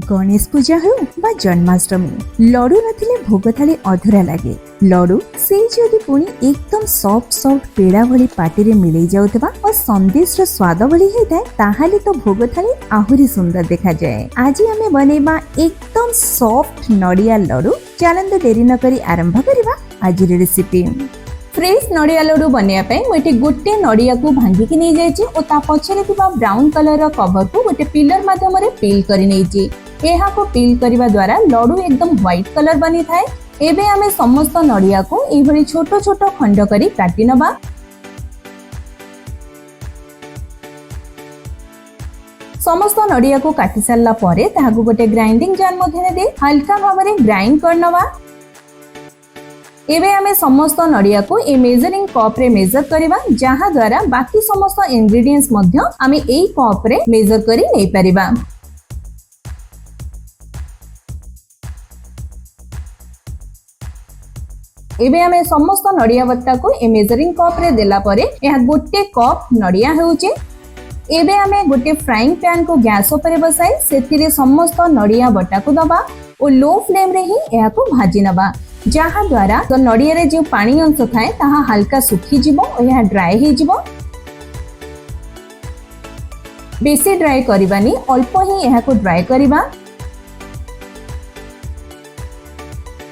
गणेश पूजा हो बा जन्माष्टमी लड्डू नथिले भोग थाली अधूरा लागे। लड्डू से जदि पुणी एकदम सॉफ्ट सॉफ्ट पेड़ा भली पाटी रे मिलै जाउतबा और संदेश रो स्वाद भली हेताए ताहाले तो भोग थाली आहुरी सुंदर देखा जाए। आज आमे बनेबा एकदम सॉफ्ट नडिया लड्डू। चलंतु देरी न करी आरंभ करिबा आज रेसिपी। फ्रेश नडिया लड्डू बनैया पे मोटे गोटे नडिया को भांगी की नहीं जाइए और ता पछरे थिबा ब्राउन कलर कवर को गोटे पिलर माध्यम रे पील करी नहीं। एहा को पील करिवा द्वारा लड्डू एकदम व्हाइट कलर बनी थाए। एबे आमे समस्त नडिया को एई भली छोटो छोटो खंड करी काटी नबा। समस्त नडिया को काटी सारला परे ताहाको गोटे ग्राइंडिंग जार मध्ये दे हल्का भाबरे ग्राइंड करनबा। एबे आमे समस्त नडिया को ए मेजरिंग कप रे मेजर करिबा, जहां द्वारा बाकी समस्त इंग्रेडिएंट्स मध्ये आमे एई कप रे मेजर करी नै परिबा। एबे आमे समस्त नडिया बट्टा को ए मेजरिंग कप रे देला परे यह गोटे कप नडिया हेउचे। एबे आमे गोटे फ्राइंग पैन को गैस ऊपर बसाई सेथिरे समस्त नडिया बट्टा को दबा और लो फ्लेम रे ही यह को भाजी नबा, जहां द्वारा तो नडिया रे जो पानी अंश थाए ताहा हल्का सुखी जिवो और यह ड्राई ही जिवो। बेसी ड्राई करबानी, अल्प ही यह को ड्राई करबा।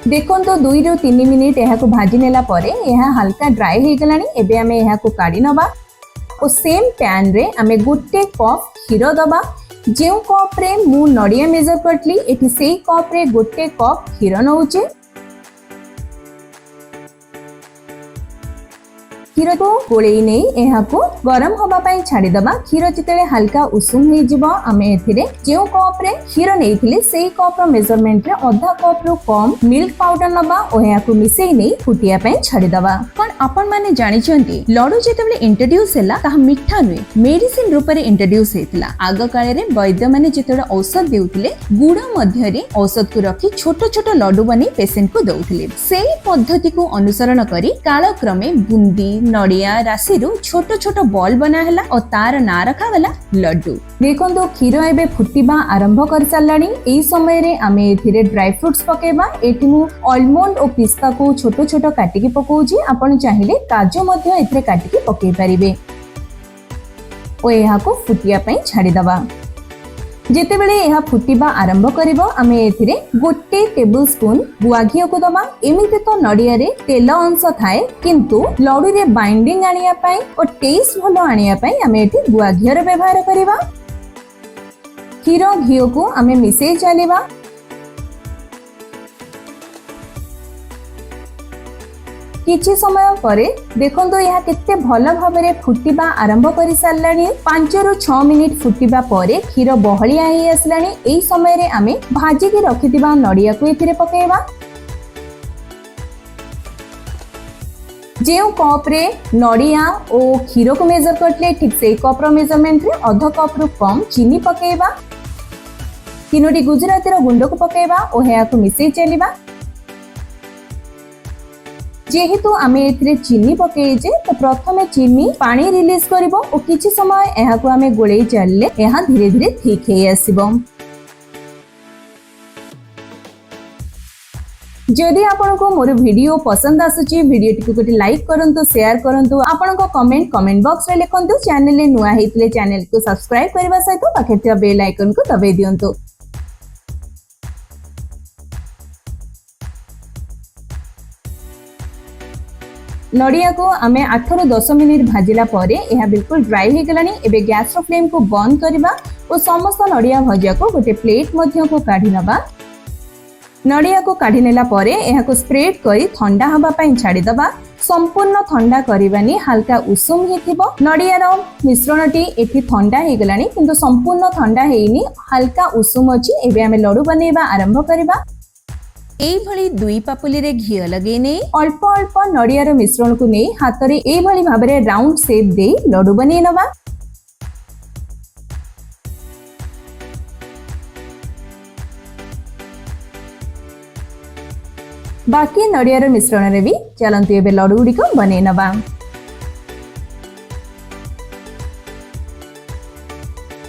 देखो तो 2 ରୁ 3 मिनिट यह को भाजी नेला परे यह हल्का ड्राई हो गलानी। एबे आमे यह को काढी नबा और सेम पैन रे आमे गोटे कप खीर दबा। जेउ कप रे मु नडिया मेजर करतली एठी सेई कप रे गोटे कप खीर नउचे। खीर को गोळेई नै एहा को गरम होबा पई छाडी दबा। खीर जितेले हल्का उषुम हे जिवो आमे एथिरे जेउ कप रे खीर नेइथिले सेई कप रो मेजरमेंट रे आधा कप रो कम मिल्क पाउडर नबा और एहा को मिसेई नै फुटिया पई छाडी दबा। कोन आपन माने जानि छंती लड्डू जेतेबेले इंट्रोड्यूस हैला ताहा मिठा नुए मेडिसिन रूप रे इंट्रोड्यूस हेतिला। आग काले रे वैद्य माने जेतेबेले औषध देउथिले गुड़ मध्य रे औषध को रखी छोटो छोटो लड्डू बनी पेशेंट को दउथिले। सेई पद्धति को अनुसरण करी कालक्रमे बुंदी नडिया राशि रु छोटो छोटो बॉल बना हैला और तार ना रखा गला लड्डू। देखो खीर एबे फुटिबा आरंभ कर सारलानी। एई समय रे आमे एथिरे ड्राई फ्रूट्स पकेबा। एठी मु आलमंड और पिस्ता को छोटो छोटो काटी के पकोउची। आपण चाहिले काजू मध्ये एथिरे काटी के पकेई परिबे ओ एहा को फुटिया पई छाडी दबा। जेतेबेले यह फुटिबा आरंभ करिवो आमे एथिरे गोटे टेबल स्पून गुआ घियो को दबा। एमिते तो नडिया रे तेल अंश थाए किंतु लड्डू रे बाइंडिंग आनिया पई और टेस्ट भलो आनिया पई आमे एथि गुआ घियो रे व्यवहार करिवा। खीर घियो को आमे मिसेई चलिबा। किछि समय परे देखंतो यह केते भलो भाबरे फुटिबा आरंभ करि सारलानी। 5 ରୁ 6 मिनिट फुटिबा परे खीर बहलिया हे आसलानी। एई समय रे आमे भाजी के रखितिबा नडिया को एथिरे पकेइबा। जेउ कप रे नडिया ओ खीर को मेजर करतले ठीक से कप रो मेजरमेंट रे आधा कप रो कम चीनी पकेइबा। 3टी गुजराती रो गुंड को पकेइबा ओ हेया को मिसेई चलिबा। जेहेतु आमे एथिरे चीनी पकेइजे तो प्रथमे चीनी पानी रिलीज करिवो और किछि समय एहा को आमे गोळेई चलले एहा धीरे धीरे ठीक हे आसीबो। जदि आपन को मोर वीडियो पसंद आसुची वीडियो टिको गोटे लाइक करंतु शेयर करंतु आपन को कमेंट बॉक्स रे लिखंतु। चैनल ले नुआ हेतले चैनल को सब्सक्राइब करबा सहित पाखे थिबा बेल आइकन को दबाई दियंतु। नडिया को आमे 8 ରୁ 10 मिनिट भाजिला परे यह बिल्कुल ड्राई हो गलानी। एबे गैस रो फ्लेम को बंद करबा और समस्त नडिया भजिया को गोटे प्लेट मध्य को काढी नबा। नडिया को काढी नेला परे यह को स्प्रेड करी ठंडा हबा पई छाडी दबा। संपूर्ण ठंडा करबानी, हल्का उषुम ही थिबो। नडिया रो मिश्रणटी एठी ठंडा हे गलानी किंतु संपूर्ण ठंडा हेइनी, हल्का उषुम अछि। एबे आमे लड्डू बनेबा आरंभ करबा। एई भली 2 पापुली रे घियो लगे नै अल्प अल्प नडिया रो मिश्रण को नै हाथ रे एई भली भाबरे राउंड शेप दे लड्डू बनै नबा। बाकी नडिया रो मिश्रण रे भी चलंतु एबे लड्डू गुडी को बनै नबा।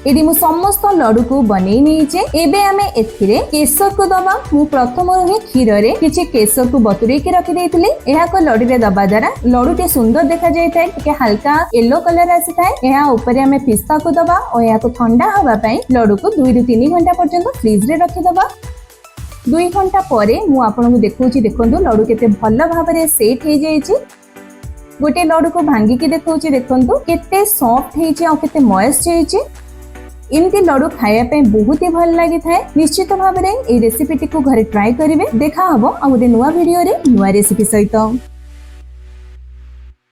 एडी मु समस्त लड्डू को बनै नेइचे। एबे आमे एथिरे केसर को दबा। मु प्रथम ही क्षीर रे किछि केसर को बतुरै के रखि दैथिले। एहा को लड्डू रे दबा द्वारा लड्डू टे सुंदर देखा जाय थाए, के हल्का येलो कलर आसी थाए। एहा ऊपर आमे पिस्ता को दबा और एहा को ठंडा हवा पई लड्डू को 2 ରୁ 3 घंटा पर्यंत फ्रिज रे रखि दबा। 2 घंटा परे मु आपन को देखौछि, देखंतु लड्डू केते भल भाबरे सेट हे जायछि। गोटे लड्डू को भांगी के देखौछि, देखंतु केते सॉफ्ट हेछि और केते मॉइस्ट हेछि। इनके लड्डू खाया पे बहुत ही भल लगी थाए। निश्चित भाव में ये रेसिपी को घरे ट्राई करेंगे। देखा हबो आ गोटे नुआ वीडियो रे नुआ रेसिपी सहित।